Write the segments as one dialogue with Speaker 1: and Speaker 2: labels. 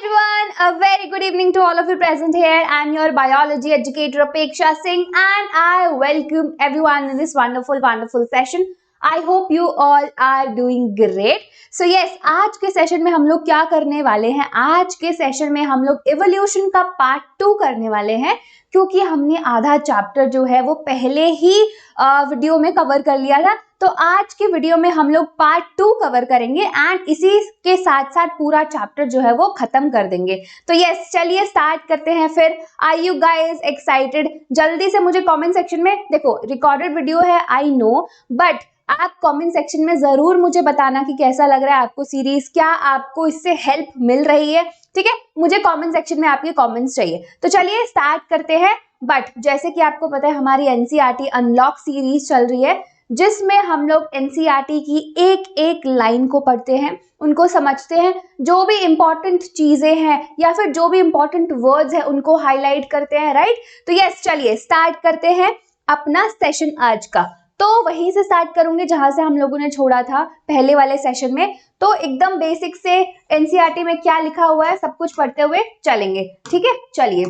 Speaker 1: everyone, a very good evening to all of you present here. I'm your biology educator Apeksha Singh and I welcome everyone in this wonderful session. I hope you all are doing great. So yes, आज के session में हम लोग क्या करने वाले हैं? आज के सेशन में हम लोग एवोल्यूशन का पार्ट 2 करने वाले हैं, क्योंकि हमने आधा चैप्टर जो है वो पहले ही वीडियो में कवर कर लिया था। तो आज के वीडियो में हम लोग पार्ट 2 कवर करेंगे एंड इसी के साथ साथ पूरा चैप्टर जो है वो खत्म कर देंगे। तो यस, चलिए स्टार्ट करते हैं फिर। Are you guys excited? जल्दी से मुझे कमेंट सेक्शन में, देखो रिकॉर्डेड वीडियो है आई नो, बट आप कमेंट सेक्शन में जरूर मुझे बताना कि कैसा लग रहा है आपको सीरीज, क्या आपको इससे हेल्प मिल रही है। ठीक है, मुझे कमेंट सेक्शन में आपके कमेंट्स चाहिए। तो चलिए स्टार्ट करते हैं। बट जैसे कि आपको पता है हमारी एनसीईआरटी अनलॉक सीरीज चल रही है, जिसमें हम लोग एनसीईआरटी की एक एक लाइन को पढ़ते हैं, उनको समझते हैं, जो भी इंपॉर्टेंट चीजें हैं या फिर जो भी इंपॉर्टेंट वर्ड्स हैं उनको हाईलाइट करते हैं, राइट। तो यस, चलिए स्टार्ट करते हैं अपना सेशन आज का। तो वहीं से स्टार्ट करूंगे जहां से हम लोगों ने छोड़ा था पहले वाले सेशन में। तो एकदम बेसिक से एनसीईआरटी में क्या लिखा हुआ है सब कुछ पढ़ते हुए चलेंगे। ठीक है, चलिए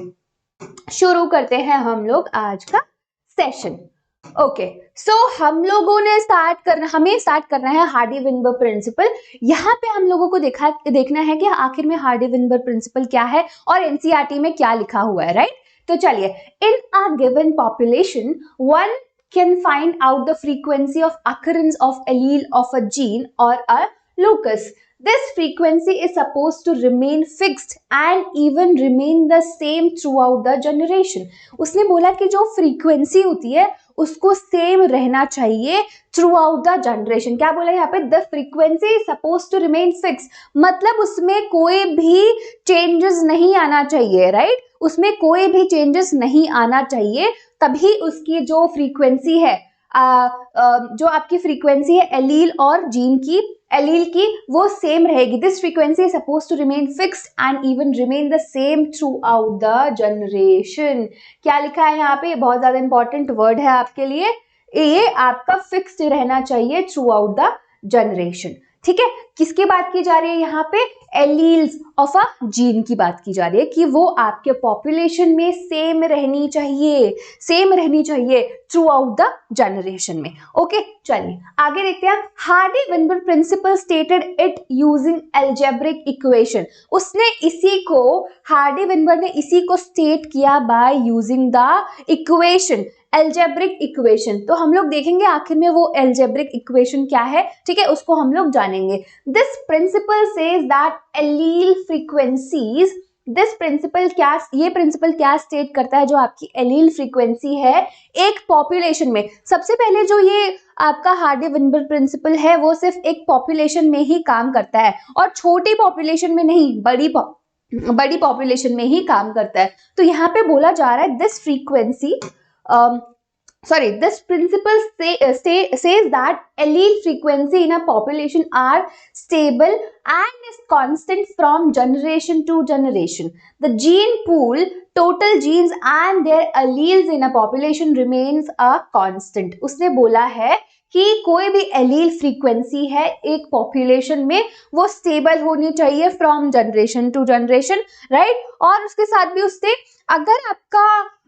Speaker 1: शुरू करते हैं हम लोग आज का सेशन। ओके, सो हम लोगों ने हमें स्टार्ट करना है हार्डी-विनबर्ग प्रिंसिपल। यहाँ पे हम लोगों को देखना है कि आखिर में हार्डी-विनबर्ग प्रिंसिपल क्या है और एनसीईआरटी में क्या लिखा हुआ है, राइट। तो चलिए, in a given population one can find out the frequency of occurrence of allele of a gene or a locus. This frequency is supposed to remain fixed and even remain the same throughout the generation. उसने बोला कि जो frequency होती है उसको same रहना चाहिए throughout the generation. क्या बोला यहाँ पे? The frequency is suppose to remain fix, मतलब उसमें कोई भी चेंजेस नहीं आना चाहिए, राइट। उसमें कोई भी चेंजेस नहीं आना चाहिए, तभी उसकी जो फ्रीक्वेंसी है जो आपकी फ्रीक्वेंसी है एलील और जीन की, एलील की, वो सेम रहेगी। This frequency is suppose to remain fixed and even remain the same throughout the generation. क्या लिखा है यहाँ पे? बहुत ज्यादा इंपॉर्टेंट वर्ड है आपके लिए, ये आपका फिक्स्ड रहना चाहिए थ्रू आउट द जनरेशन। ठीक है, किसकी बात की जा रही है यहाँ पे? एलील्स ऑफ अ जीन की बात की जा रही है कि वो आपके पॉपुलेशन में सेम रहनी चाहिए थ्रू आउट द जनरेशन में। ओके, चलिए आगे देखते हैं। Hardy Weinberg principle stated it using algebraic equation. उसने इसी को, हार्डी-विनबर्ग ने इसी को स्टेट किया by using the equation, algebraic equation. तो हम लोग देखेंगे आखिर में वो एल्जेब्रिक इक्वेशन क्या है, ठीक है, उसको हम लोग जानेंगे। This principle says that allele frequencies, ये प्रिंसिपल क्या स्टेट करता है? जो आपकी एलील फ्रीक्वेंसी है एक पॉपुलेशन में, सबसे पहले जो ये आपका हार्डी-विनबर्ग प्रिंसिपल है वो सिर्फ एक पॉपुलेशन में ही काम करता है और छोटी पॉपुलेशन में नहीं, बड़ी पॉपुलेशन में ही काम करता है। तो यहाँ पे बोला जा रहा है this principle says that allele frequency in a population are stable and is constant from generation to generation. The gene pool, total genes and their alleles in a population remains a constant. उसने बोला है कि कोई भी allele frequency है एक population में वो स्टेबल होनी चाहिए from generation to generation, right. और उसके साथ भी उससे अगर आपका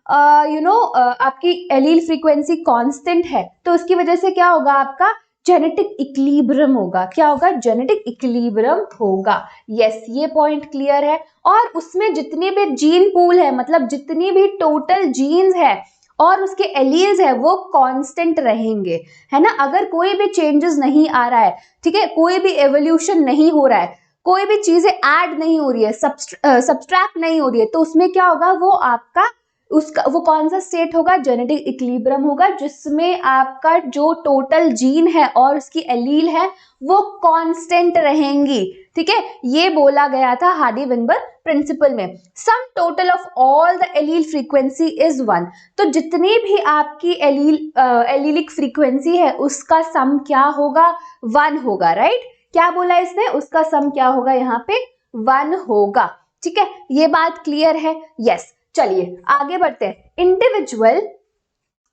Speaker 1: आपकी एलील फ्रीक्वेंसी कांस्टेंट है तो उसकी वजह से क्या होगा? आपका जेनेटिक इक्विलिब्रियम होगा। क्या होगा? जेनेटिक इक्विलिब्रियम होगा। यस, ये पॉइंट क्लियर है। और उसमें जितने भी जीन पूल है, मतलब जितनी भी टोटल जीन्स है और उसके एलील्स है वो कांस्टेंट रहेंगे, है ना। अगर कोई भी चेंजेस नहीं आ रहा है, ठीक है, कोई भी एवोल्यूशन नहीं हो रहा है, कोई भी चीजें ऐड नहीं हो रही है, सब्सट्रैक्ट नहीं हो रही है, तो उसमें क्या होगा? वो आपका वो कौन सा स्टेट होगा? जेनेटिक इक्विलिब्रियम होगा, जिसमें आपका जो टोटल जीन है और उसकी एलील है वो कांस्टेंट रहेंगी। ठीक है, ये बोला गया था हार्डी-विनबर्ग प्रिंसिपल में। Sum total of all the allele frequency is 1। तो जितनी भी आपकी एलीलिक फ्रीक्वेंसी है उसका सम क्या होगा? 1 होगा, राइट। क्या बोला इसने? उसका सम क्या होगा? यहाँ पे 1 होगा। ठीक है, ये बात क्लियर है। यस, चलिए आगे बढ़ते हैं। इंडिविजुअल,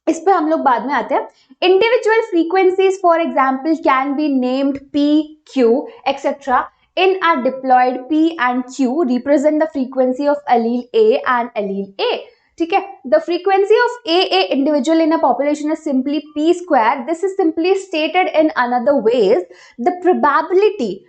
Speaker 1: इस पे हम लोग बाद में आते हैं। Individual frequencies for example can be named P, Q etcetera in a diploid P and Q represent the frequency of allele A and allele A. ठीक है, the frequency of a individual in a population is simply p square. This is simply stated in another ways. The probability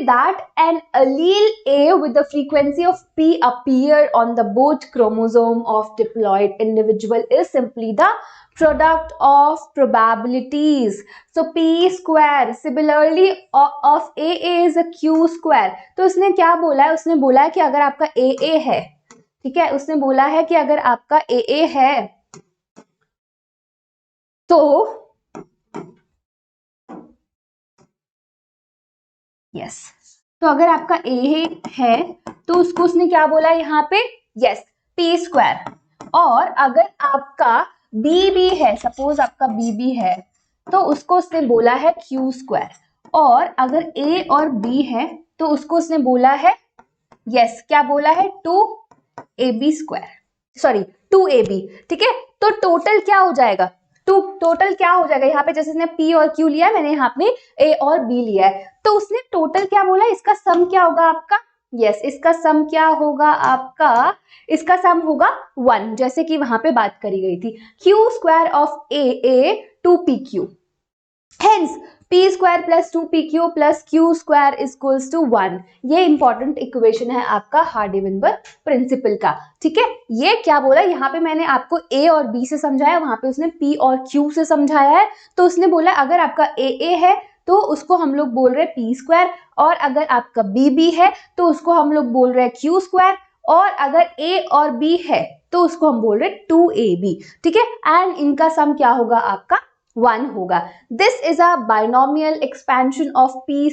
Speaker 1: that an allele A with the frequency of p appear on the both chromosome of diploid individual is simply the product of probabilities. So p square similarly of a is a q square. तो उसने क्या बोला है, उसने बोला है कि अगर आपका a है, ठीक है, उसने बोला है कि अगर आपका AA है तो यस, तो अगर आपका AA है तो उसको उसने क्या बोला यहाँ पे, यस, P स्क्वायर। और अगर आपका BB है, सपोज आपका BB है, तो उसको उसने बोला है Q स्क्वायर। और अगर A और B है तो उसको उसने बोला है, यस, क्या बोला है, 2AB स्क्वायर, सॉरी 2AB। ठीक है, तो टोटल क्या हो जाएगा, टोटल क्या हो जाएगा यहाँ पे, जैसे इसने P और Q लिया है, मैंने यहाँ पे A और B लिया है, तो उसने टोटल क्या बोला, इसका सम क्या होगा आपका, यस, इसका सम क्या होगा आपका, इसका सम होगा 1, जैसे कि वहां पे बात करी गई थी, Q square of AA 2PQ। Hence, p square plus 2pq plus q square is equals to 1। ये इंपॉर्टेंट इक्वेशन है आपका हार्डी-विनबर्ग प्रिंसिपल का। ठीक है, ये क्या बोला, यहाँ पे मैंने आपको a और b से समझाया, वहां पे उसने p और q से समझाया है। तो उसने बोला अगर आपका a है तो उसको हम लोग बोल रहे हैं p स्क्वायर, और अगर आपका b है तो उसको हम लोग बोल रहे हैं q स्क्वायर, और अगर a और b है तो उसको हम बोल रहे हैं 2ab। ठीक है, एंड इनका सम क्या होगा आपका 1 होगा। This is a binomial expansion of p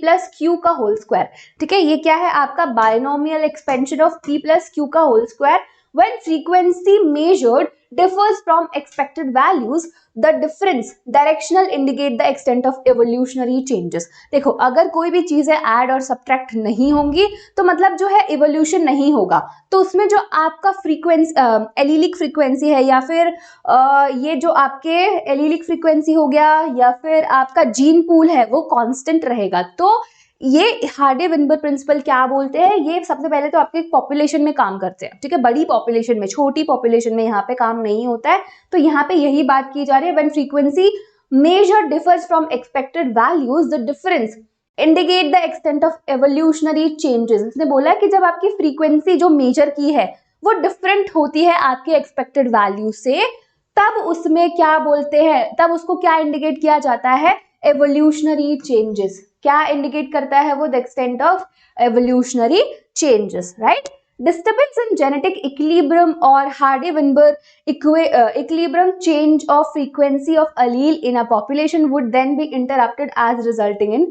Speaker 1: plus q का होल स्क्वायर। ठीक है, ये क्या है आपका binomial expansion of p plus q का whole square. When frequency measured differs from expected values, the difference directional indicate the extent of evolutionary changes। देखो, अगर कोई भी चीजें ऐड और सब्ट्रैक्ट नहीं होंगी तो मतलब जो है इवोल्यूशन नहीं होगा, तो उसमें जो आपका फ्रीक्वेंसी एलिलिक फ्रीक्वेंसी है, या फिर ये जो आपके एलिलिक फ्रीक्वेंसी हो गया, या फिर आपका जीन पूल है, वो कांस्टेंट रहेगा। तो ये हार्डी-विनबर्ग प्रिंसिपल क्या बोलते हैं, ये सबसे पहले तो आपके पॉपुलेशन में काम करते हैं। ठीक है, बड़ी पॉपुलेशन में, छोटी पॉपुलेशन में यहाँ पे काम नहीं होता है। तो यहाँ पे यही बात की जा रही है, when frequency measure differs from expected values the difference indicate the extent of evolutionary changes. इसने बोला कि जब आपकी फ्रीक्वेंसी जो मेजर की है वो डिफरेंट होती है आपके एक्सपेक्टेड वैल्यू से, तब उसमें क्या बोलते हैं, तब उसको क्या इंडिकेट किया जाता है, एवोल्यूशनरी चेंजेस। क्या इंडिकेट करता है वो, the extent of evolutionary changes, right. Disturbance in genetic equilibrium or Hardy-Weinberg equilibrium change of frequency of allele in a population would then be interrupted as resulting in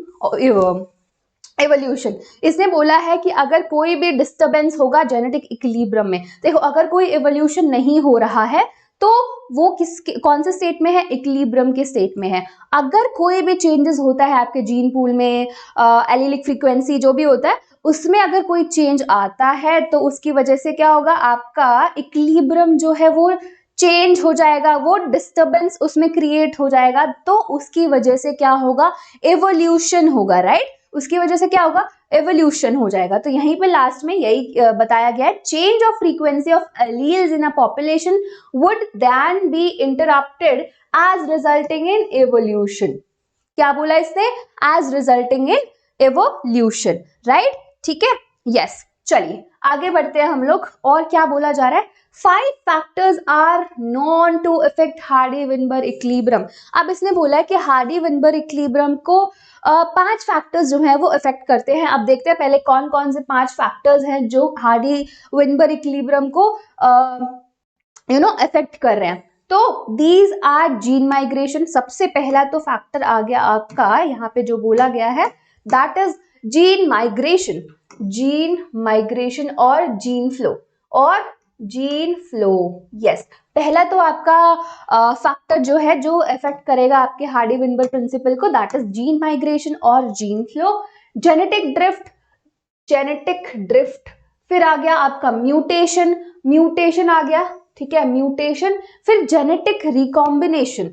Speaker 1: evolution. इसने बोला है कि अगर कोई भी डिस्टर्बेंस होगा जेनेटिक इक्विलिब्रियम में, देखो अगर कोई एवोल्यूशन नहीं हो रहा है तो वो कौन से स्टेट में है, इक्विलिब्रियम के स्टेट में है। अगर कोई भी चेंजेस होता है आपके जीन पूल में, एलिलिक फ्रीक्वेंसी जो भी होता है उसमें अगर कोई चेंज आता है तो उसकी वजह से क्या होगा, आपका इक्विलिब्रियम जो है वो चेंज हो जाएगा, वो डिस्टर्बेंस उसमें क्रिएट हो जाएगा, तो उसकी वजह से क्या होगा, एवोल्यूशन होगा, राइट। उसकी वजह से क्या होगा, एवोल्यूशन हो जाएगा। तो यहीं पे लास्ट में यही बताया गया है, change of frequency of alleles in a population would then be interrupted as resulting in evolution. क्या बोला इसने, as resulting in evolution, right. ठीक है, यस। चलिए आगे बढ़ते हैं हम लोग, और क्या बोला जा रहा है, 5 factors are known to effect Hardy Weinberg equilibrium. अब इसने बोला है कि हार्डी-विनबर्ग इक्विलिब्रियम को 5 फैक्टर्स जो है वो इफेक्ट करते हैं। अब देखते हैं पहले कौन कौन से 5 फैक्टर्स हैं जो हार्डी-विनबर्ग इक्विलिब्रियम को इफेक्ट कर रहे हैं। तो दीज आर जीन माइग्रेशन, सबसे पहला तो फैक्टर आ गया आपका यहाँ पे जो बोला गया है, दैट इज जीन माइग्रेशन और जीन फ्लो, यस। पहला तो आपका फैक्टर जो है जो इफेक्ट करेगा आपके हार्डी-विनबर्ग प्रिंसिपल को, दैट इज जीन माइग्रेशन और जीन फ्लो। जेनेटिक ड्रिफ्ट, फिर आ गया आपका म्यूटेशन आ गया, ठीक है, म्यूटेशन। फिर जेनेटिक रिकॉम्बिनेशन,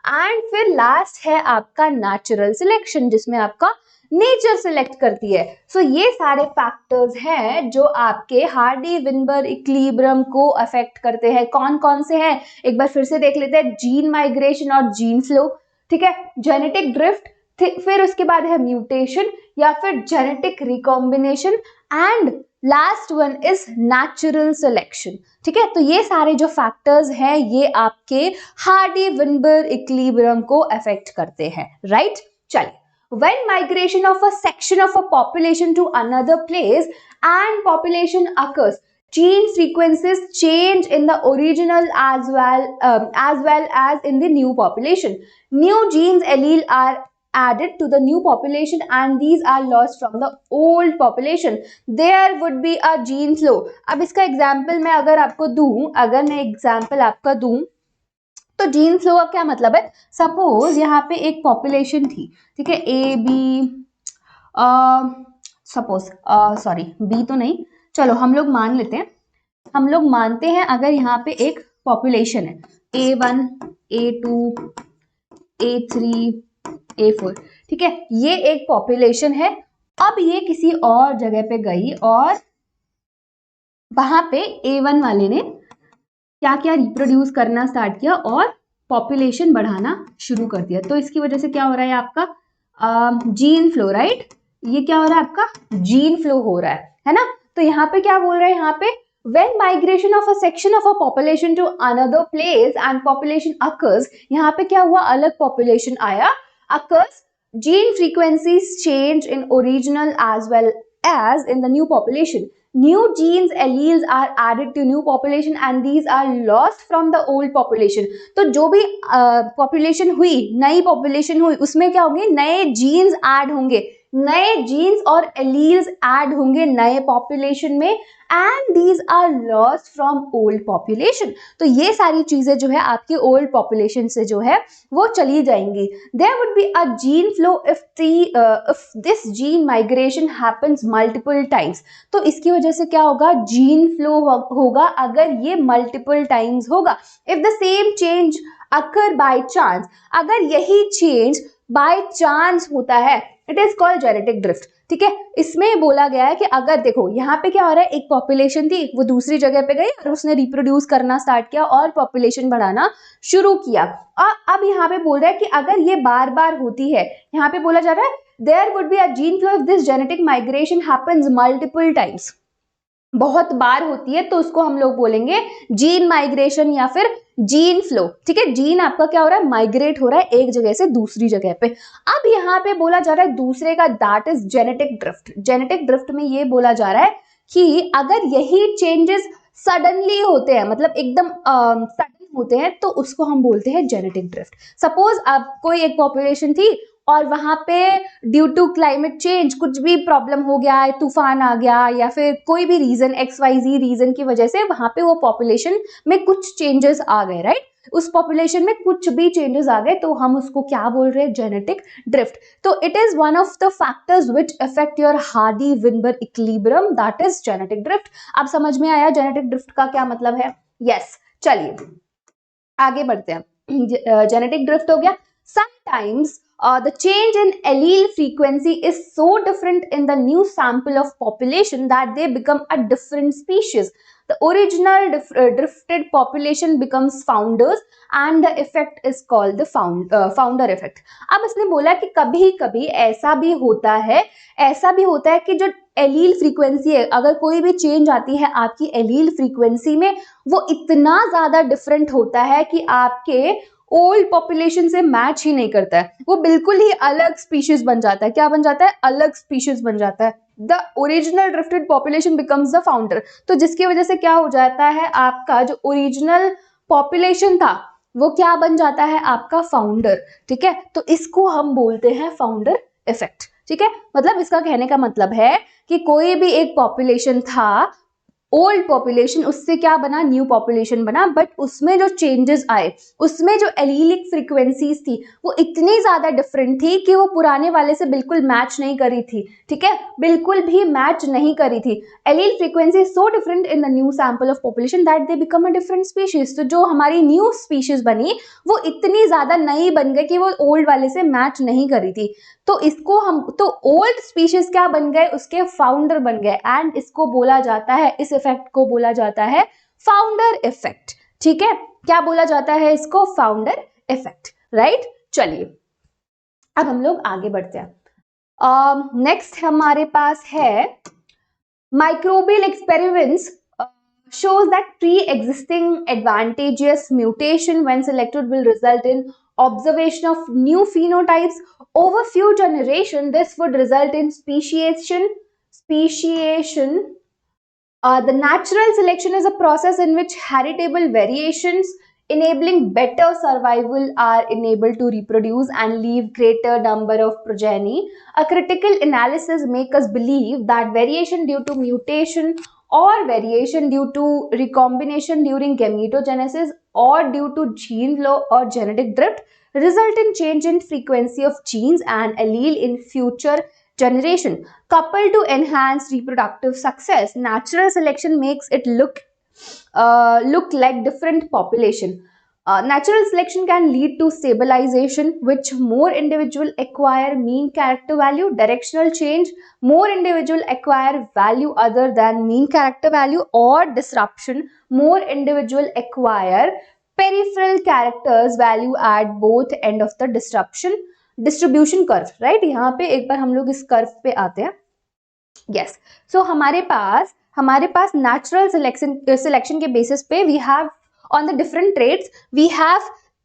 Speaker 1: एंड फिर लास्ट है आपका नेचुरल सिलेक्शन, जिसमें आपका नेचर सिलेक्ट करती है। सो ये सारे फैक्टर्स हैं जो आपके हार्डी-विनबर्ग इक्विलिब्रियम को अफेक्ट करते हैं। कौन कौन से हैं, एक बार फिर से देख लेते हैं। जीन माइग्रेशन और जीन फ्लो, ठीक है, जेनेटिक ड्रिफ्ट, फिर उसके बाद है म्यूटेशन या फिर genetic recombination, and last one is natural selection. ठीक है, तो ये सारे जो फैक्टर्स हैं ये आपके हार्डी-विनबर्ग इक्विलिब्रियम को अफेक्ट करते हैं, राइट। चलिए, when migration of a section of a population to another place and population occurs, gene frequencies change in the original as well as in the new population. New genes allele are added to the new population and these are lost from the old population. There would be a gene flow. अब इसका example मैं अगर आपको दूं, अगर मैं example आपका दूं तो जीन फ्लो का क्या मतलब है। सपोज यहाँ पे एक पॉपुलेशन थी, ठीक है, A B, suppose sorry B तो नहीं, चलो हम लोग मान लेते हैं, हम लोग मानते हैं अगर यहाँ पे एक पॉपुलेशन है A1, A2, A3, A4, ठीक है, ये एक पॉपुलेशन है। अब ये किसी और जगह पे गई और वहां पे A1 वाले ने क्या क्या रिप्रोड्यूस करना स्टार्ट किया और पॉपुलेशन बढ़ाना शुरू कर दिया। तो इसकी वजह से क्या हो रहा है आपका जीन फ्लो, राइट, ये क्या हो रहा है आपका जीन फ्लो हो रहा है ना। तो यहाँ पे क्या बोल रहा है, यहाँ पे when migration of a section of a population to another place and population occurs, यहाँ पे क्या हुआ, अलग population आया, occurs, gene frequencies change in original as well as in the new population. New genes alleles are added to new population and these are lost from the old population. तो जो भी population हुई, नई population हुई, उसमें क्या होंगे, नए genes add होंगे, नए जीन्स और एलील्स ऐड होंगे नए पॉपुलेशन में, and these are lost from old population. तो ये सारी चीजें जो है आपके ओल्ड पॉपुलेशन से जो है वो चली जाएंगी। There would be a gene flow if this gene migration happens multiple times. तो इसकी वजह से क्या होगा, जीन फ्लो होगा अगर ये मल्टीपल टाइम्स होगा। If the same change occur by chance, अगर यही चेंज बाय चांस होता है, it is called genetic drift. ठीक है, इसमें बोला गया है कि अगर देखो यहाँ पे क्या हो रहा है, एक पॉपुलेशन थी वो दूसरी जगह पे गई और उसने रिप्रोड्यूस करना स्टार्ट किया और पॉपुलेशन बढ़ाना शुरू किया। और अब यहाँ पे बोल रहा है कि अगर ये बार बार होती है, यहाँ पे बोला जा रहा है there would be a gene flow if this genetic migration happens multiple times, बहुत बार होती है तो उसको हम लोग बोलेंगे जीन माइग्रेशन या फिर जीन फ्लो। ठीक है, जीन आपका क्या हो रहा है, माइग्रेट हो रहा है एक जगह से दूसरी जगह पे। अब यहाँ पे बोला जा रहा है दूसरे का, that is genetic drift. Genetic drift में ये बोला जा रहा है कि अगर यही चेंजेस सडनली होते हैं, मतलब एकदम सडन होते हैं, तो उसको हम बोलते हैं जेनेटिक ड्रिफ्ट। सपोज अब कोई एक पॉपुलेशन थी और वहां पे ड्यू टू क्लाइमेट चेंज कुछ भी प्रॉब्लम हो गया, तूफान आ गया या फिर कोई भी रीजन XYZ रीजन की वजह से वहां पे वो पॉपुलेशन में कुछ चेंजेस आ गए, राइट, उस पॉपुलेशन में कुछ भी चेंजेस आ गए, तो हम उसको क्या बोल रहे हैं, जेनेटिक ड्रिफ्ट। तो it is one of the factors which affect your Hardy-Weinberg equilibrium, that is genetic drift. अब समझ में आया जेनेटिक ड्रिफ्ट का क्या मतलब है। यस, चलिए आगे बढ़ते हैं। जेनेटिक ड्रिफ्ट हो गया। Sometimes the change in allele frequency is so different in the new sample of population that they become a different species. The original drifted population becomes founders and the effect is called the founder effect. अब इसने बोला कि कभी कभी ऐसा भी होता है कि जो एलील फ्रीक्वेंसी है, अगर कोई भी चेंज आती है आपकी एलील फ्रीक्वेंसी में, वो इतना ज्यादा डिफरेंट होता है कि आपके ओल्ड पॉपुलेशन से मैच ही नहीं करता है, वो बिल्कुल ही अलग स्पीशीज बन जाता है। क्या बन जाता है, अलग स्पीशीज बन जाता है। The original drifted population becomes the founder. तो जिसकी वजह से क्या हो जाता है, आपका जो ओरिजिनल पॉपुलेशन था वो क्या बन जाता है, आपका फाउंडर। ठीक है, तो इसको हम बोलते हैं फाउंडर इफेक्ट। ठीक है, मतलब इसका कहने का मतलब है कि कोई भी एक पॉपुलेशन था ओल्ड पॉपुलेशन उससे क्या बना, न्यू पॉपुलेशन बना, बट उसमें जो चेंजेस आए, उसमें जो एलीलिक फ्रीक्वेंसीज थी वो इतनी ज्यादा डिफरेंट थी कि वो पुराने वाले से बिल्कुल मैच नहीं करी थी, ठीक है, बिल्कुल भी मैच नहीं करी थी। Allele frequency so different in the new sample of population that they become a different species. तो जो हमारी न्यू स्पीशीज बनी वो इतनी ज्यादा नई बन गई कि वो ओल्ड वाले से मैच नहीं करी थी। तो इसको हम, तो ओल्ड स्पीशीज क्या बन गए, उसके फाउंडर बन गए, एंड इसको बोला जाता है, इस इफेक्ट को बोला जाता है फाउंडर इफेक्ट, ठीक है, क्या बोला जाता है इसको, फाउंडर इफेक्ट, राइट। चलिए अब हम लोग आगे बढ़ते हैं। नेक्स्ट हमारे पास है microbial experiments shows that pre-existing advantageous mutation when selected will result in observation of new phenotypes over few generations. This would result in speciation. The natural selection is a process in which heritable variations enabling better survival are enabled to reproduce and leave greater number of progeny. A critical analysis makes us believe that variation due to mutation or variation due to recombination during gametogenesis or due to gene flow or genetic drift result in change in frequency of genes and allele in future generation. Coupled to enhance reproductive success, natural selection makes it look like different population. Natural selection can lead to stabilization, which more individual acquire mean character value, directional change, more individual acquire value other than mean character value, or disruption, more individual acquire peripheral characters value at both end of the distribution curve, right। यहाँ पे एक बार हम लोग इस curve पे आते हैं। Yes, so हमारे पास नेचुरल सिलेक्शन के बेसिस पे we have on the different traits we have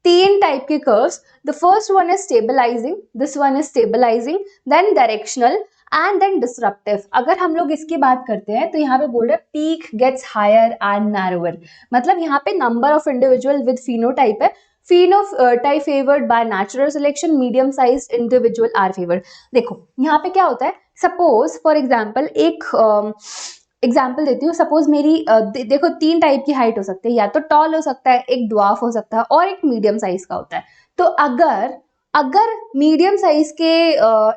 Speaker 1: 3 type के curves. The first one is stabilising, this one is stabilising, then directional and then disruptive. अगर हम लोग इसकी बात करते हैं तो यहाँ पे बोल रहे हैं peak gets higher and narrower, मतलब यहाँ पे number of individual with phenotype है, phenotype favored by natural selection, medium sized individual are favored। देखो यहाँ पे क्या होता है, सपोज फॉर एग्जाम्पल एक एग्जाम्पल देती हूँ, सपोज मेरी देखो 3 टाइप की हाइट हो सकती है, या तो टॉल हो सकता है, एक ड्वार्फ हो सकता है, और एक मीडियम साइज का होता है। तो अगर मीडियम साइज के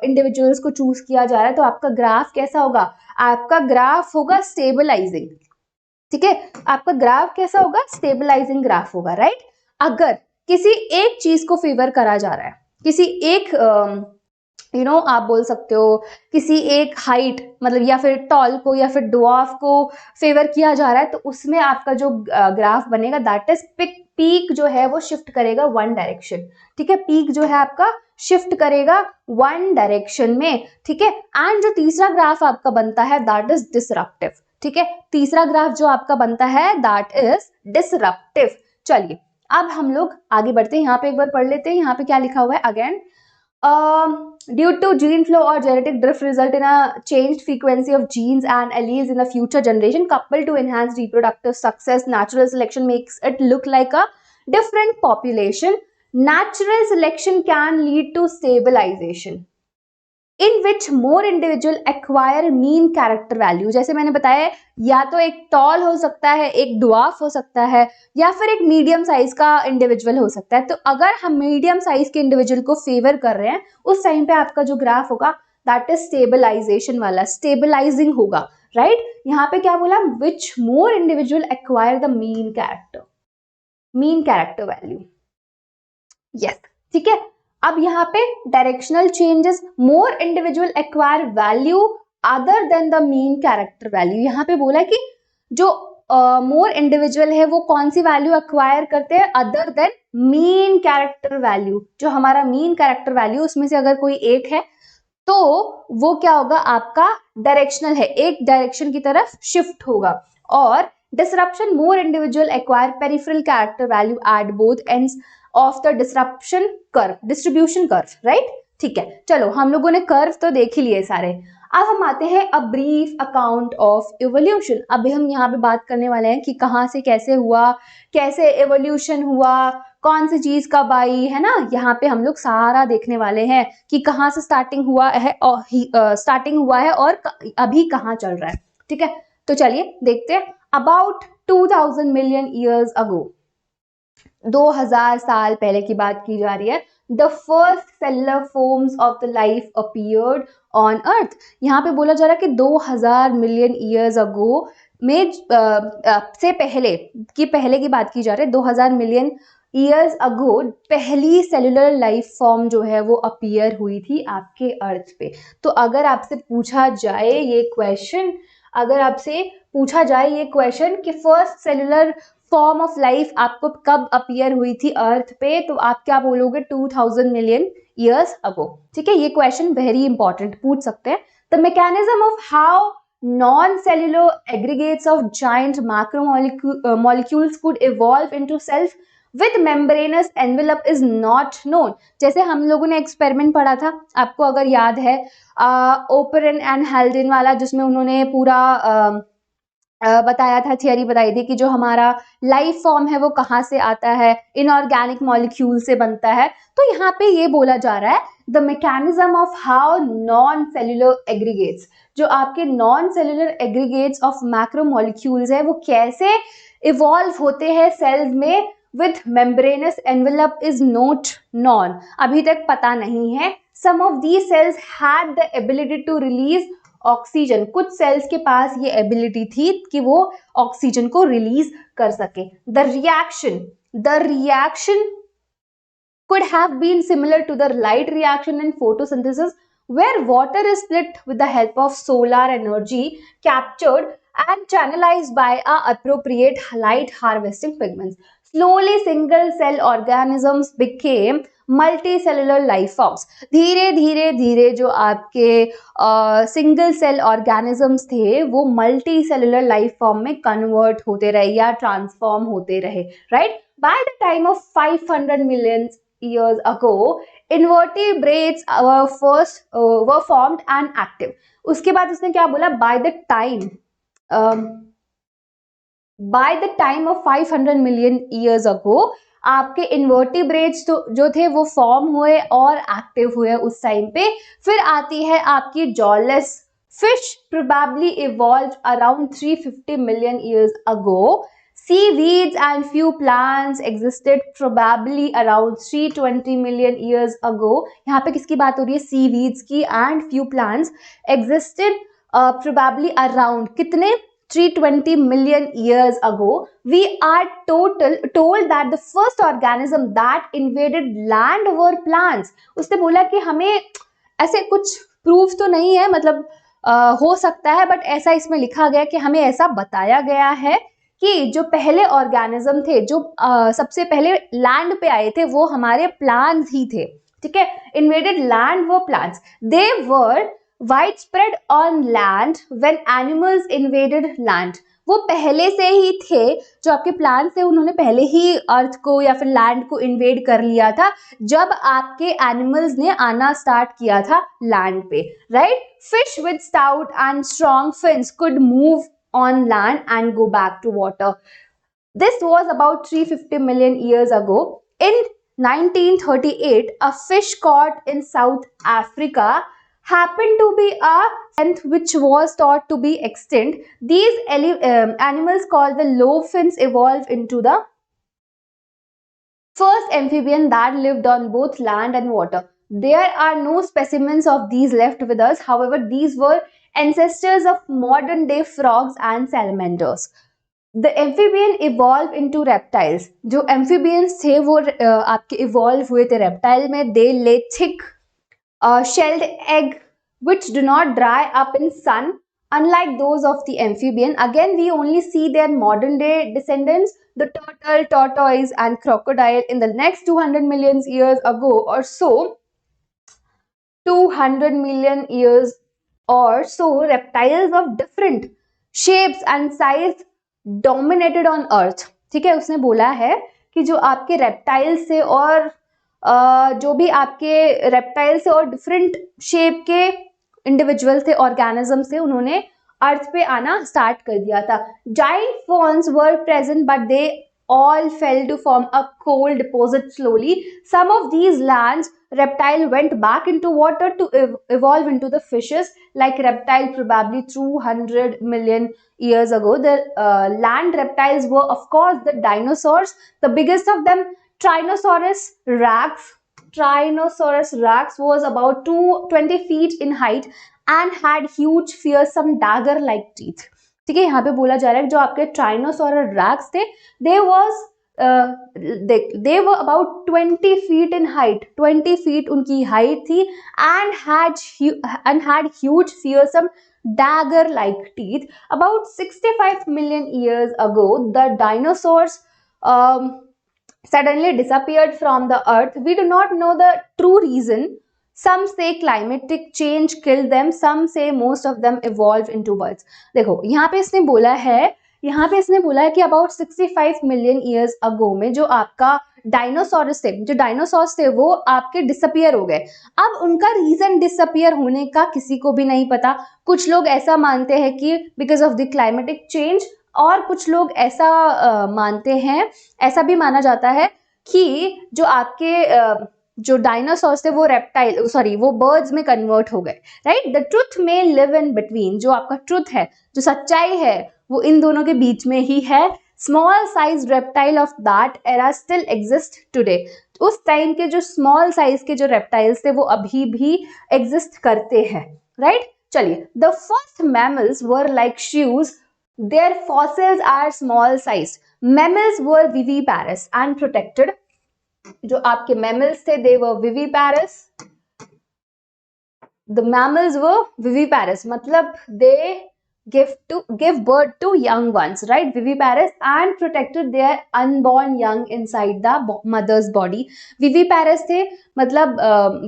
Speaker 1: इंडिविजुअल्स को चूज किया जा रहा है तो आपका ग्राफ कैसा होगा, आपका ग्राफ होगा स्टेबलाइजिंग, ठीक है, आपका ग्राफ कैसा होगा, स्टेबलाइजिंग ग्राफ होगा, राइट। अगर किसी एक चीज को फेवर करा जा रहा है, किसी एक आप बोल सकते हो किसी एक हाइट, मतलब या फिर टॉल को या फिर ड्वार्फ को फेवर किया जा रहा है, तो उसमें आपका जो ग्राफ बनेगा दैट इज पीक जो है वो शिफ्ट करेगा 1 डायरेक्शन, ठीक है, पीक जो है आपका शिफ्ट करेगा 1 डायरेक्शन में, ठीक है। एंड जो तीसरा ग्राफ आपका बनता है दैट इज डिसरप्टिव, ठीक है, तीसरा ग्राफ जो आपका बनता है दैट इज डिसरप्टिव। चलिए अब हम लोग आगे बढ़ते हैं, यहाँ पे एक बार पढ़ लेते हैं, यहाँ पे क्या लिखा हुआ है again, due to gene flow or genetic drift result in a changed frequency of genes and alleles in the future generation coupled to enhance reproductive success, natural selection makes it look like a different population. Natural selection can lead to stabilization in which more individual acquire mean character value। जैसे मैंने बताया या तो एक toll हो सकता है, एक ड्वार्फ हो सकता है, या फिर एक मीडियम साइज का इंडिविजुअल हो सकता है। तो अगर हम मीडियम साइज के इंडिविजुअल को फेवर कर रहे हैं उस टाइम पे आपका जो ग्राफ होगा दैट इज स्टेबलाइजेशन वाला, स्टेबलाइजिंग होगा, राइट। यहाँ पे क्या बोला, which more individual acquire the mean character value, yes, ठीक है। अब यहाँ पे directional changes, more individual acquire value other than the mean character value. यहाँ पे बोला कि जो मोर इंडिविजुअल है वो कौन सी वैल्यू एक्वायर करते हैं, other than mean character value. जो हमारा मीन कैरेक्टर वैल्यू उसमें से अगर कोई एक है तो वो क्या होगा, आपका डायरेक्शनल है, एक डायरेक्शन की तरफ शिफ्ट होगा। और disruption, more individual acquire peripheral character value at both ends of the distribution curve, right, ठीक है। चलो हम लोगों ने कर्व तो देख ही लिए सारे। अब हम आते हैं a brief account of evolution. अभी हम यहाँ पे बात करने वाले हैं कि कहाँ से कैसे हुआ, कैसे इवोल्यूशन हुआ, कौन सी चीज कब आई, है ना। यहाँ पे हम लोग सारा देखने वाले हैं कि कहाँ से स्टार्टिंग हुआ है और अभी कहाँ चल रहा है, ठीक है। तो चलिए देखते हैं। अबाउट 2000 मिलियन ईयर्स अगो, 2000 साल पहले की बात की जा रही है, the first cellular forms of the life appeared on earth. यहाँ पे बोला जा रहा है कि 2000 मिलियन ईयर्स अगो में से पहले की बात की जा रही है, 2000 मिलियन ईयर्स अगो पहली सेलुलर लाइफ फॉर्म जो है वो अपीयर हुई थी आपके अर्थ पे। तो अगर आपसे पूछा जाए ये क्वेश्चन, कि first cellular form of life आपको कब अपीयर हुई थी अर्थ पे, तो आप क्या बोलोगे? 2000 मिलियन ईयर्स अगो। ठीक है, ये क्वेश्चन वेरी इंपॉर्टेंट पूछ सकते हैं। The mechanism of how non-cellular aggregates of giant macromolecules could evolve into cells with membranous envelope is not known। जैसे हम लोगों ने एक्सपेरिमेंट पढ़ा था, आपको अगर याद है, ओपरन एंड हेल्डेन वाला, जिसमें उन्होंने पूरा बताया था, थियरी बताई थी कि जो हमारा लाइफ फॉर्म है वो कहाँ से आता है, इनऑर्गेनिक मॉलिक्यूल से बनता है। तो यहाँ पे ये बोला जा रहा है, the mechanism of how non cellular aggregates, जो आपके non cellular aggregates of macromolecules है, वो कैसे इवॉल्व होते हैं सेल्स में with membranous envelope is not known, अभी तक पता नहीं है। Some of these cells had the ability to release oxygen, कुछ सेल्स के पास ये एबिलिटी थी कि वो ऑक्सीजन को रिलीज कर सके। The reaction could have been similar to the light reaction in photosynthesis, where water is split with the help of solar energy captured and channelized by a appropriate light harvesting pigments. Slowly single cell organisms became multicellular life forms. धीरे धीरे जो आपके single cell organisms थे वो multi cellular life form में convert होते रहे या ट्रांसफॉर्म होते रहे, right. By the time of 500 million years ago, invertebrates were formed and active। उसके बाद उसने क्या बोला? by the time of 500 million years ago, आपके इन्वर्टिब्रेट्स जो थे वो फॉर्म हुए और एक्टिव हुए उस टाइम पे। फिर आती है आपकी jawless fish, probably evolve around 350 million years ago. Seaweeds and few plants existed probably around 320 million years ago। यहाँ पे किसकी बात हो रही है? Seaweeds की। and few plants existed probably around कितने? 320 million years ago। We are told that the first organism that invaded land were plants। उसने बोला कि हमें ऐसे कुछ प्रूफ तो नहीं है, मतलब हो सकता है, बट ऐसा इसमें लिखा गया कि हमें ऐसा बताया गया है कि जो पहले ऑर्गेनिज्म थे, जो सबसे पहले लैंड पे आए थे, वो हमारे प्लांट्स ही थे। ठीक है, इन्वेडेड लैंड वो plants. They were wide spread on land when animals invaded land. वो पहले से ही थे, जो आपके प्लांट्स थे उन्होंने पहले ही अर्थ को या फिर लैंड को इन्वेड कर लिया था जब आपके एनिमल्स ने आना स्टार्ट किया था लैंड पे, right. Fish with stout and strong fins could move on land and go back to water। This was about 350 million years ago। In 1938, a fish caught in South Africa happened to be a tenth which was thought to be extinct। These animals called the lobe fins evolved into the first amphibian that lived on both land and water। There are no specimens of these left with us, however these were ancestors of modern day frogs and salamanders। The amphibian evolved into reptiles। जो amphibians थे वो आपके evolve हुए थे reptile में। They lay thick shelled egg which do not dry up in sun unlike those of the amphibian। Again we only see their modern day descendants, the turtle, tortoise and crocodile। In the next 200 million years ago or so, 200 million years or so, reptiles of different shapes and size dominated on earth। ठीक है, उसने बोला है कि जो आपके reptile से और जो भी आपके रेप्टाइल से और डिफरेंट शेप के इंडिविजुअल थे, ऑर्गेनिज्म थे, उन्होंने अर्थ पे आना स्टार्ट कर दिया था। Giant forms were present but they all fell to form a coal deposit slowly. Some of these lands reptile went back into water to evolve into the fishes, like reptile probably 200 million years ago. The land reptiles were of course the dinosaurs. The biggest of them, Tyrannosaurus rex. Tyrannosaurus rex was about 220 feet in height and had huge fearsome dagger like teeth. ठीक है, यहाँ पे बोला जा रहा है कि जो आपके ट्राइनोसोरस रैक्स थे, they was they were about 20 feet in height, 20 feet उनकी हाइट थी, and had huge fearsome dagger like teeth. About 65 million years ago, the dinosaurs suddenly disappeared from the earth. We do not know the true reason. Some say climatic change killed them, some say most of them evolved into birds. देखो यहाँ पे इसने बोला है कि about 65 million years ago में जो आपका डायनासोर्स थे वो आपके डिसअपियर हो गए. अब उनका रीजन डिसअपियर होने का किसी को भी नहीं पता. कुछ लोग ऐसा मानते हैं कि because of the climatic change, और कुछ लोग ऐसा मानते हैं, ऐसा भी माना जाता है कि जो आपके जो डायनासोर्स थे वो बर्ड्स में कन्वर्ट हो गए. राइट, द ट्रुथ में लिव इन बिटवीन. जो आपका ट्रुथ है, जो सच्चाई है, वो इन दोनों के बीच में ही है. Small size reptile of that era still exist today. उस टाइम के जो स्मॉल साइज के जो रेप्टाइल्स थे वो अभी भी एग्जिस्ट करते हैं. राइट, चलिए. The first mammals were like shoes. Their fossils are small sized. Mammals were viviparous and protected. जो आपके mammals थे, they were viviparous. The mammals were viviparous, मतलब they give birth to young ones, right? Viviparous and protected their unborn young inside the mother's body. Viviparous थे मतलब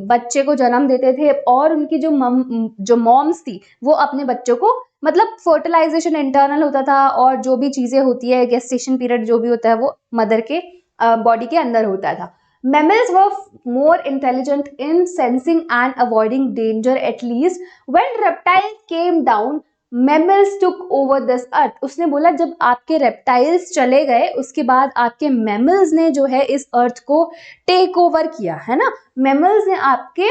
Speaker 1: बच्चे को जन्म देते थे, और उनकी जो मॉम्स थी वो अपने बच्चों को, मतलब फर्टिलाइजेशन इंटरनल होता था, और जो भी चीजें होती है, गेस्टेशन पीरियड जो भी होता है, वो मदर के बॉडी के अंदर होता था. Mammals were more intelligent in sensing and avoiding danger. At least when reptiles came down, mammals took over this earth. उसने बोला जब आपके reptiles चले गए, उसके बाद आपके mammals ने जो है इस अर्थ को टेक ओवर किया, है ना. mammals ने आपके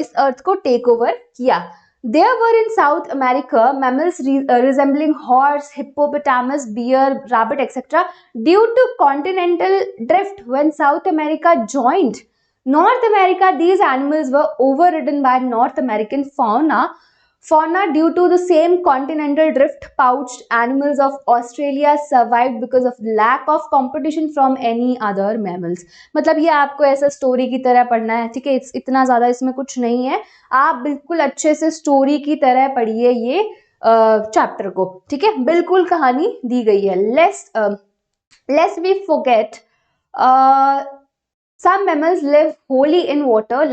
Speaker 1: इस अर्थ को टेक ओवर किया. There were in South America mammals resembling horse, hippopotamus, bear, rabbit, etc. Due to continental drift, when South America joined North America, these animals were overridden by North American fauna. Due to the same continental drift, pouched animals of Australia survived because of lack of competition from any other mammals. मतलब ये आपको ऐसा story की तरह पढ़ना है, ठीक है. इतना ज़्यादा इसमें कुछ नहीं है, आप बिल्कुल अच्छे से स्टोरी की तरह पढ़िए ये चैप्टर को, ठीक है. बिल्कुल कहानी दी गई है. Lest we forget, some mammals live wholly in water.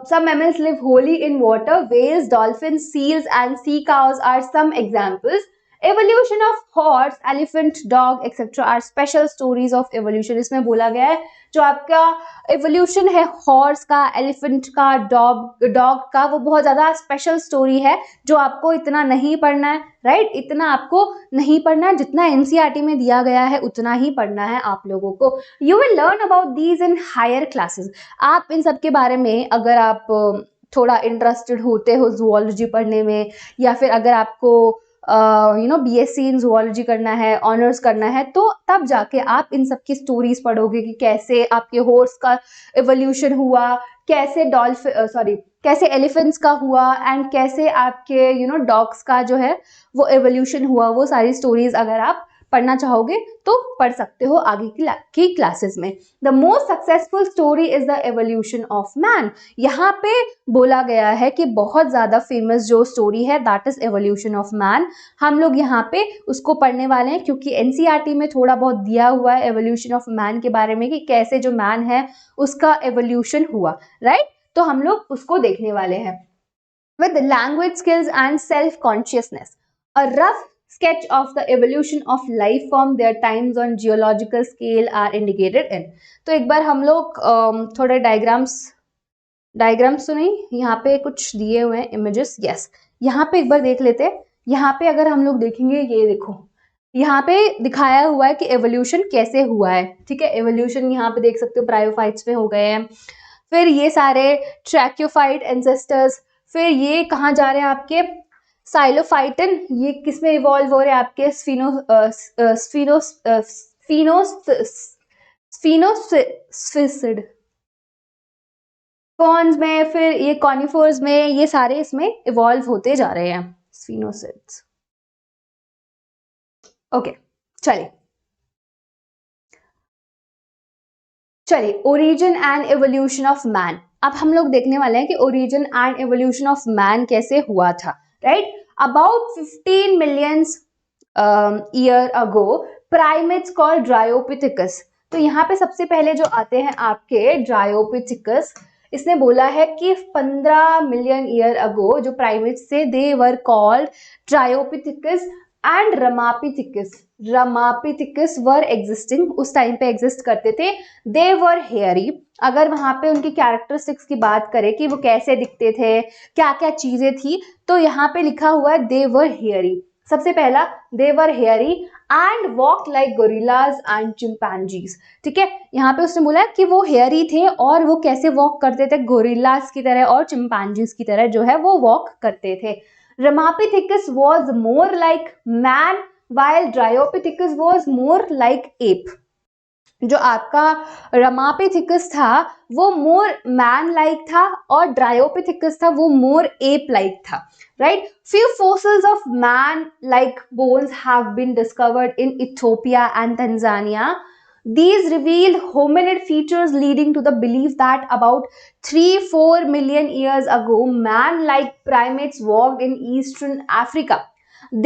Speaker 1: Some mammals live wholly in water. Whales, dolphins, seals and sea cows are some examples. Evolution of horse, elephant, dog, etc. are special stories of evolution. इसमें बोला गया है जो आपका evolution है horse का, elephant का, dog का, वो बहुत ज़्यादा स्पेशल स्टोरी है जो आपको इतना नहीं पढ़ना है. राइट, इतना आपको नहीं पढ़ना है, जितना एनसीईआरटी में दिया गया है उतना ही पढ़ना है आप लोगों को. You will learn about these in higher classes. आप इन सब के बारे में अगर आप थोड़ा इंटरेस्टेड होते हो जूलॉजी पढ़ने में, या फिर अगर आपको बीएससी इन जूलॉजी करना है, ऑनर्स करना है, तो तब जाके आप इन सब की स्टोरीज पढ़ोगे कि कैसे आपके हॉर्स का एवोल्यूशन हुआ, कैसे एलिफेंट्स का हुआ, एंड कैसे आपके डॉग्स का जो है वो एवोल्यूशन हुआ. वो सारी स्टोरीज अगर आप पढ़ना चाहोगे तो पढ़ सकते हो आगे की क्लासेस में. The most successful story is the evolution of man. यहाँ पे बोला गया है कि बहुत ज़्यादा फेमस जो स्टोरी है that is evolution of man. हम लोग यहाँ पे उसको पढ़ने वाले हैं क्योंकि एनसीईआरटी में थोड़ा बहुत दिया हुआ है एवोल्यूशन ऑफ मैन के बारे में कि कैसे जो मैन है उसका एवोल्यूशन हुआ. राइट, तो हम लोग उसको देखने वाले हैं. With language skills and self consciousness, a rough sketch of the evolution of life form, their times on geological scale are indicated in. तो एक बार हम लोग थोड़े डायग्राम्स तो नहीं, यहाँ पे कुछ दिए हुए हैं इमेजेस. यस, यहाँ पे एक बार देख लेते हैं. यहाँ पे अगर हम लोग देखेंगे, ये देखो, यहाँ पे दिखाया हुआ है कि एवोल्यूशन कैसे हुआ है, ठीक है। एवोल्यूशन यहाँ पे देख सकते हो ब्रायोफाइट्स में हो गए हैं, फिर ये सारे ट्रैक्योफाइट एंसेस्टर्स, फिर ये कहाँ जा रहे हैं आपके साइलोफाइटन, ये किसमें इवॉल्व हो रहे हैं आपके स्फीनोसिड कॉन्स में, फिर ये कॉनिफोर्स में, ये सारे इसमें इवॉल्व होते जा रहे हैं स्फीनोसिड्स। ओके चलिए origin and evolution of man. अब हम लोग देखने वाले हैं कि origin and evolution of man कैसे हुआ था, right. About 15 million year ago primates called Dryopithecus. तो यहाँ पे सबसे पहले जो आते हैं आपके ड्रायोपिथिकस, इसने बोला है कि 15 मिलियन ईयर अगो जो प्राइमेट्स थे they were called Dryopithecus and Ramapithecus were existing, उस टाइम पे एग्जिस्ट करते थे। दे वर हेयरी, अगर वहां पे उनकी कैरेक्टरिस्टिक्स की बात करें कि वो कैसे दिखते थे, क्या क्या चीजें थी, तो यहाँ पे लिखा हुआ है दे वर हेयरी। सबसे पहला they were hairy and walk like gorillas and chimpanzees, ठीक है। यहाँ पे उसने बोला कि वो हेयरी थे और वो कैसे वॉक करते थे, गोरिल्लाज की तरह और चिंपैंजीज की तरह जो है वो वॉक करते थे। Ramapithecus was more like man while Dryopithecus was more like ape. जो आपका रमापिथिकस था वो मोर मैन लाइक था और ड्रायोपिथिकस था वो मोर एप लाइक था, right. Few fossils of man like bones have been discovered in Ethiopia and Tanzania. These reveal hominid features leading to the belief that about 3-4 million years ago man-like primates walked in eastern Africa.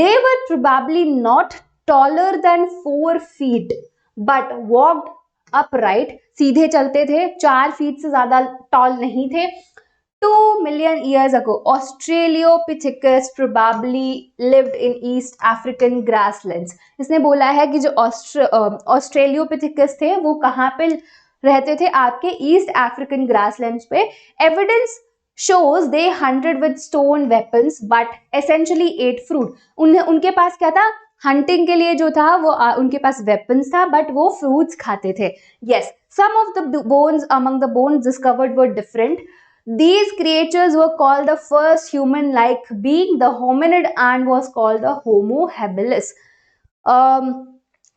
Speaker 1: They were probably not taller than 4 feet but walked upright, सीधे चलते थे, 4 feet से ज्यादा toll नहीं थे। 2 million years ago, Australopithecus probably lived in East African grasslands. इसने बोला है कि जो ऑस्ट्रेलियोपिथिकस थे वो कहाँ पे रहते थे, आपके ईस्ट अफ्रीकन ग्रासलैंड्स पे। Evidence shows they hunted with stone weapons but essentially ate fruit. उनके पास क्या था, हंटिंग के लिए जो था वो उनके पास वेपन्स था बट वो फ्रूट्स खाते थे। Yes, some of the bones among the bones discovered were different. These creatures were called the first human-like being, the hominid, and was called the Homo habilis.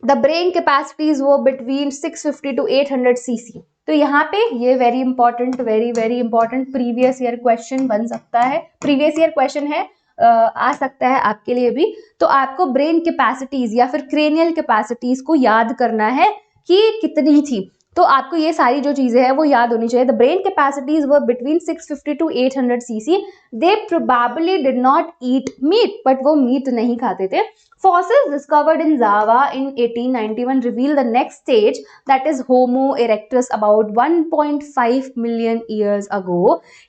Speaker 1: The brain capacities were between 650 to 800 cc. तो यहाँ पे ये very important previous year question बन सकता है, previous year question है, आ सकता है आपके लिए भी। तो आपको ब्रेन कैपेसिटीज या फिर क्रेनियल कैपेसिटीज को याद करना है कि कितनी थी, तो आपको ये सारी जो चीजें हैं वो याद होनी चाहिए। The brain capacities were between 650 to 800 cc. They probably did not eat meat, but वो मीट नहीं खाते थे। Fossils discovered in Java in 1891 reveal the next stage, that is Homo erectus, about 1.5 million years ago.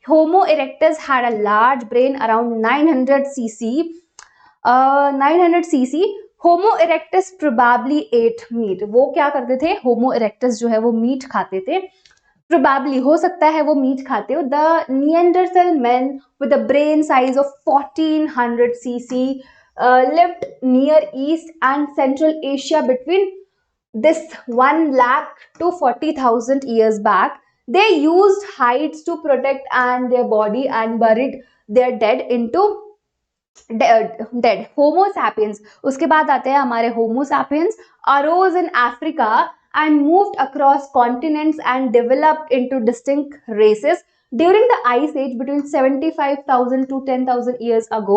Speaker 1: Homo erectus had a large brain around 900 cc. 900 cc. Homo erectus probably ate meat, वो क्या करते थे, होमो erectus जो है वो meet खाते थे, probably हो सकता है वो मीट खाते हो। The Neanderthal man with a brain size of 1400 cc lived near East and Central Asia between this 1 lakh to 40,000 years back. They used hides to protect and their body and buried their dead into dead. Homo sapiens, उसके बाद आते हैं हमारे Homo sapiens, arose in Africa and moved across continents and developed into distinct races. During the Ice Age, between 75,000 to 10,000 years ago,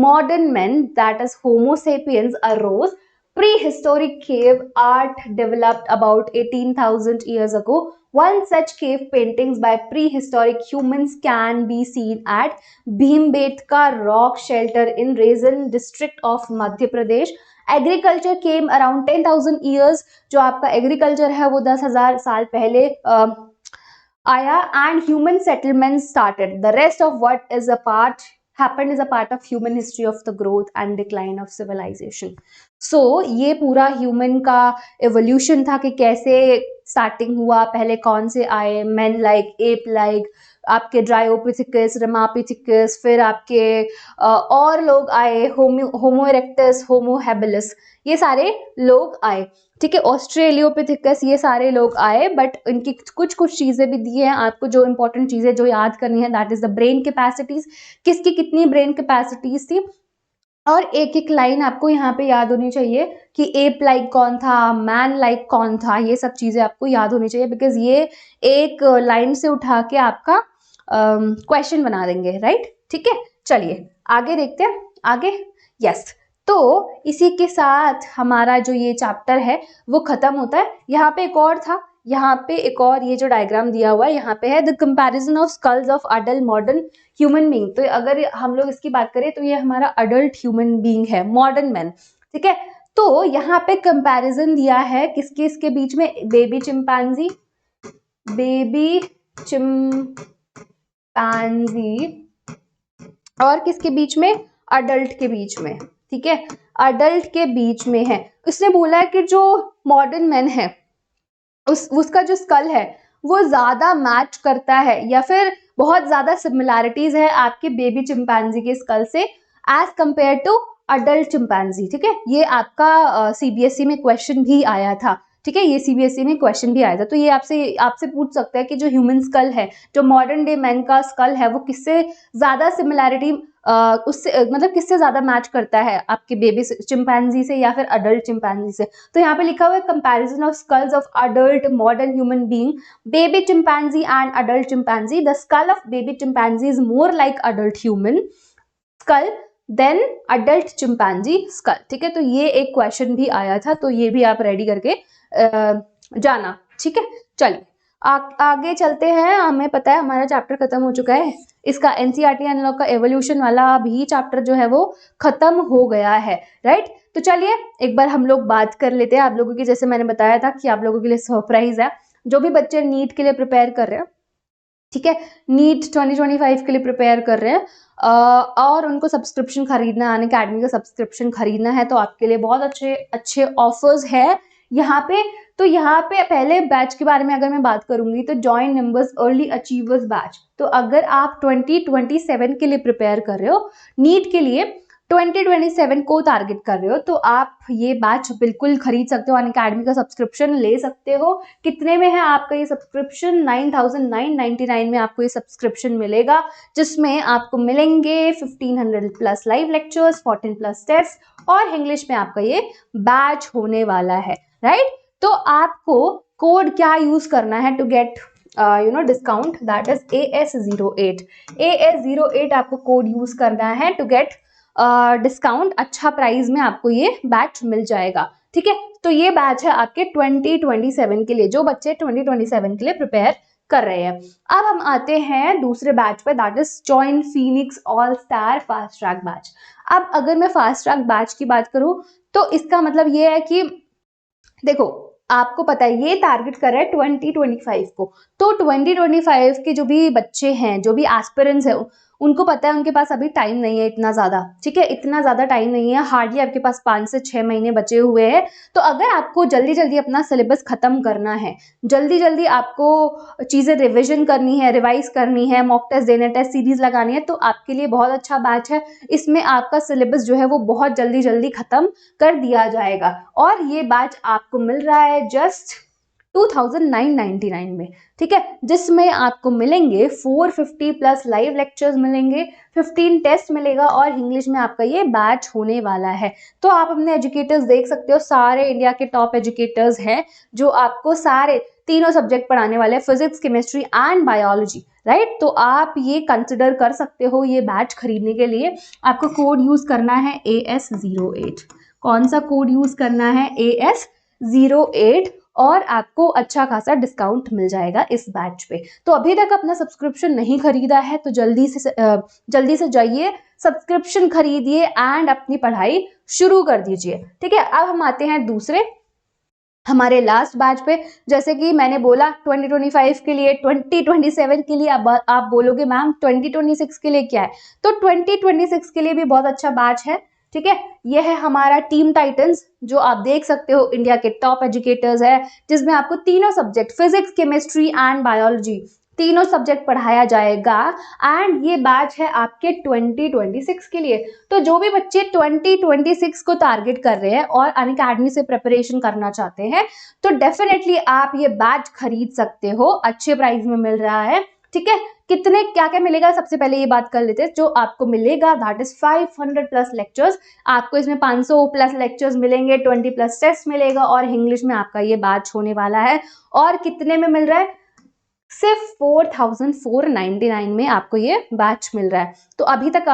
Speaker 1: modern men, that is Homo sapiens, arose. Prehistoric cave art developed about 18,000 years ago. One such cave paintings by prehistoric humans can be seen at Bhimbetka rock shelter in Raisin district of Madhya Pradesh. Agriculture came around 10,000 years. जो आपका agriculture है वो 10,000 साल पहले आया, and human settlements started. The rest of what is a part happened is a part of human history of the growth and decline of civilization. So ये पूरा human का evolution था कि कैसे स्टार्टिंग हुआ, पहले कौन से आए, मैन लाइक, एप लाइक, आपके ड्रायोपिथिकस, रमापिथिकस, फिर आपके और लोग आए, होमो इरेक्टस, होमो हैबिलिस, ये सारे लोग आए, ठीक है, ऑस्ट्रेलियोपिथिकस, ये सारे लोग आए, बट इनकी कुछ कुछ चीजें भी दी हैं आपको, जो इंपॉर्टेंट चीजें जो याद करनी है, that is the brain capacities, किसकी कितनी ब्रेन कैपेसिटीज थी, और एक एक लाइन आपको यहाँ पे याद होनी चाहिए कि एप लाइक कौन था, मैन लाइक कौन था, ये सब चीजें आपको याद होनी चाहिए, बिकॉज ये एक लाइन से उठा के आपका क्वेश्चन बना देंगे, राइट, ठीक है। चलिए आगे देखते हैं, आगे, यस। तो इसी के साथ हमारा जो ये चैप्टर है वो खत्म होता है। यहाँ पे एक और था, यहाँ पे एक और, ये जो डायग्राम दिया हुआ है यहाँ पे है the comparison of skulls of adult modern human being. तो अगर हम लोग इसकी बात करें तो ये हमारा अडल्ट ह्यूमन बीइंग है, मॉडर्न मैन, ठीक है। तो यहाँ पे कंपैरिजन दिया है किसके इसके बीच में, बेबी चिंपैंजी, बेबी चिंपैंजी, और किसके बीच में, अडल्ट के बीच में, ठीक है, अडल्ट के बीच में है। उसने बोला है कि जो मॉडर्न मैन है उसका जो स्कल है वो ज्यादा मैच करता है, या फिर बहुत ज्यादा सिमिलैरिटीज है आपके बेबी चिंपैंजी के स्कल से as compare to adult chimpanzee, ठीक है। ये आपका सीबीएसई में क्वेश्चन भी आया था, ठीक है, ये सीबीएसई में क्वेश्चन भी आया था। तो ये आपसे पूछ सकता है कि जो ह्यूमन स्कल है, जो मॉडर्न डे मैन का स्कल है, वो किससे ज्यादा सिमिलैरिटी, उससे मतलब किससे ज्यादा मैच करता है आपके बेबी चिंपैंजी से या फिर अडल्ट चिंपैंजी से। तो यहाँ पे लिखा हुआ है comparison of skulls of adult modern human being, baby chimpanzee and adult chimpanzee. The skull of baby chimpanzee is more like adult human skull than adult chimpanzee skull, ठीक है। तो ये एक क्वेश्चन भी आया था, तो ये भी आप रेडी करके जाना, ठीक है। चलिए आगे चलते हैं। हमें पता है हमारा चैप्टर खत्म हो चुका है, इसका एनसीईआरटी एनालॉग का एवोल्यूशन वाला भी चैप्टर जो है वो खत्म हो गया है, राइट। तो चलिए एक बार हम लोग बात कर लेते हैं आप लोगों की, जैसे मैंने बताया था कि आप लोगों के लिए सरप्राइज है, जो भी बच्चे नीट के लिए प्रिपेयर कर रहे हैं, ठीक है, नीट 2025 के लिए प्रिपेयर कर रहे हैं और उनको सब्सक्रिप्शन खरीदना, अन अकेडमी का सब्सक्रिप्शन खरीदना है, तो आपके लिए बहुत अच्छे अच्छे ऑफर्स है यहाँ पे। तो यहाँ पे पहले बैच के बारे में अगर मैं बात करूंगी तो join numbers early achievers batch. तो अगर आप 2027 के लिए प्रिपेयर कर रहे हो, नीट के लिए 2027 को टारगेट कर रहे हो, तो आप ये बैच बिल्कुल खरीद सकते हो, अन अकेडमी का सब्सक्रिप्शन ले सकते हो। कितने में है आपका ये सब्सक्रिप्शन, 9,999 में आपको ये सब्सक्रिप्शन मिलेगा, जिसमें आपको मिलेंगे 1500 plus live lectures, 14 plus test, और इंग्लिश में आपका ये बैच होने वाला है, राइट। तो आपको कोड क्या यूज करना है to get discount, that is AS08। AS08 आपको कोड यूज करना है टू गेट डिस्काउंट, अच्छा प्राइस में आपको ये बैच मिल जाएगा, ठीक है। तो ये बैच है आपके 2027 के लिए, जो बच्चे 2027 के लिए प्रिपेयर कर रहे हैं। अब हम आते हैं दूसरे बैच पे, that is join Phoenix all star fast track batch. अब अगर मैं फास्ट ट्रैक बैच की बात करूं तो इसका मतलब ये है कि देखो आपको पता है ये टारगेट कर रहा है 2025 को, तो 2025 के जो भी बच्चे हैं, जो भी एस्पिरेंट्स हैं, उनको पता है उनके पास अभी टाइम नहीं है इतना ज्यादा, ठीक है, इतना ज्यादा टाइम नहीं है, हार्डली आपके पास 5 से 6 महीने बचे हुए हैं। तो अगर आपको जल्दी जल्दी अपना सिलेबस खत्म करना है, जल्दी जल्दी आपको चीजें रिविजन करनी है, रिवाइज करनी है, मॉक टेस्ट देने, टेस्ट सीरीज लगानी है, तो आपके लिए बहुत अच्छा बैच है। इसमें आपका सिलेबस जो है वो बहुत जल्दी जल्दी खत्म कर दिया जाएगा, और ये बैच आपको मिल रहा है जस्ट 2,999 में, ठीक है, जिसमें आपको मिलेंगे 450 प्लस लाइव लेक्चर्स मिलेंगे, 15 टेस्ट मिलेगा, और इंग्लिश में आपका ये बैच होने वाला है। तो आप अपने एजुकेटर्स देख सकते हो, सारे इंडिया के टॉप एजुकेटर्स हैं जो आपको सारे तीनों सब्जेक्ट पढ़ाने वाले हैं, physics, chemistry and biology, right. तो आप ये कंसिडर कर सकते हो, ये बैच खरीदने के लिए आपको कोड यूज करना है AS08। कौन सा कोड यूज करना है, AS08, और आपको अच्छा खासा डिस्काउंट मिल जाएगा इस बैच पे। तो अभी तक अपना सब्सक्रिप्शन नहीं खरीदा है तो जल्दी से जाइए, सब्सक्रिप्शन खरीदिए एंड अपनी पढ़ाई शुरू कर दीजिए, ठीक है। अब हम आते हैं दूसरे हमारे लास्ट बैच पे। जैसे कि मैंने बोला 2025 के लिए, 2027 के लिए, अब आप बोलोगे मैम 2026 के लिए क्या है, तो 2026 के लिए भी बहुत अच्छा बैच है, ठीक है, ये है हमारा टीम टाइटंस, जो आप देख सकते हो इंडिया के टॉप एजुकेटर्स है, जिसमें आपको तीनों subject physics, chemistry and biology तीनों सब्जेक्ट पढ़ाया जाएगा। एंड ये बैच है आपके 2026 के लिए। तो जो भी बच्चे 2026 को टारगेट कर रहे हैं और अनअकैडमी से प्रिपरेशन करना चाहते हैं, तो डेफिनेटली आप ये बैच खरीद सकते हो, अच्छे प्राइस में मिल रहा है। ठीक है, कितने क्या क्या मिलेगा, सबसे पहले ये बात कर लेते हैं। जो आपको मिलेगा दैट इज 500 प्लस लेक्चर्स। आपको इसमें 500 प्लस लेक्चर्स मिलेंगे, 20 प्लस टेस्ट मिलेगा, और इंग्लिश में आपका ये बैच होने वाला है। और कितने में मिल रहा है? सिर्फ 4499 में आपको ये बैच मिल रहा है। तो अभी तक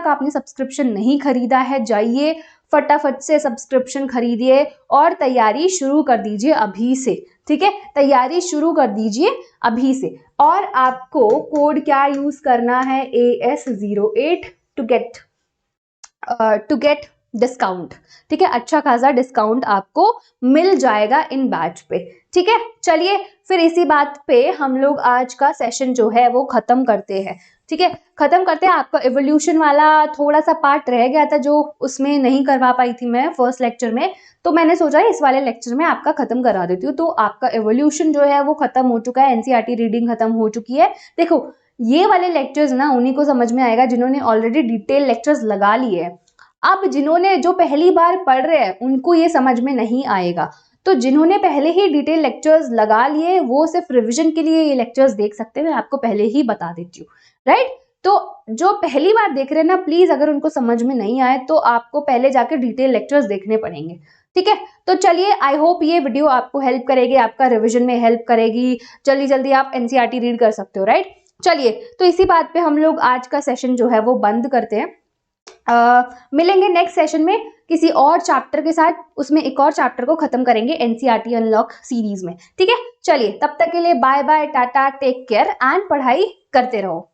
Speaker 1: आपने सब्सक्रिप्शन नहीं खरीदा है, जाइए फटाफट से सब्सक्रिप्शन खरीदिए और तैयारी शुरू कर दीजिए अभी से। ठीक है, तैयारी शुरू कर दीजिए अभी से। और आपको कोड क्या यूज करना है? AS08 to get discount. ठीक है, अच्छा खासा डिस्काउंट आपको मिल जाएगा इन बैच पे। ठीक है, चलिए फिर इसी बात पे हम लोग आज का सेशन जो है वो खत्म करते हैं। ठीक है, खत्म करते हैं। आपका एवोल्यूशन वाला थोड़ा सा पार्ट रह गया था, जो उसमें नहीं करवा पाई थी मैं फर्स्ट लेक्चर में, तो मैंने सोचा इस वाले लेक्चर में आपका खत्म करा देती हूँ। तो आपका एवोल्यूशन जो है वो खत्म हो चुका है, एनसीईआरटी रीडिंग खत्म हो चुकी है। देखो, ये वाले लेक्चर्स ना उन्हीं को समझ में आएगा जिन्होंने ऑलरेडी डिटेल लेक्चर्स लगा लिए हैं। अब जिन्होंने जो पहली बार पढ़ रहे हैं उनको ये समझ में नहीं आएगा। तो जिन्होंने पहले ही डिटेल लेक्चर्स लगा लिए वो सिर्फ रिवीजन के लिए ये लेक्चर्स देख सकते हैं, मैं आपको पहले ही बता देती हूँ। राइट, तो जो पहली बार देख रहे हैं ना, प्लीज अगर उनको समझ में नहीं आए तो आपको पहले जाके डिटेल लेक्चर्स देखने पड़ेंगे। ठीक है, तो चलिए, आई होप ये वीडियो आपको हेल्प करेगी, आपका रिविजन में हेल्प करेगी, जल्दी जल्दी आप एनसीईआरटी रीड कर सकते हो। राइट, चलिए, तो इसी बात पे हम लोग आज का सेशन जो है वो बंद करते हैं। मिलेंगे नेक्स्ट सेशन में किसी और चैप्टर के साथ, उसमें एक और चैप्टर को खत्म करेंगे एनसीईआरटी अनलॉक सीरीज में। ठीक है, चलिए, तब तक के लिए bye bye, tata, take care and पढ़ाई करते रहो।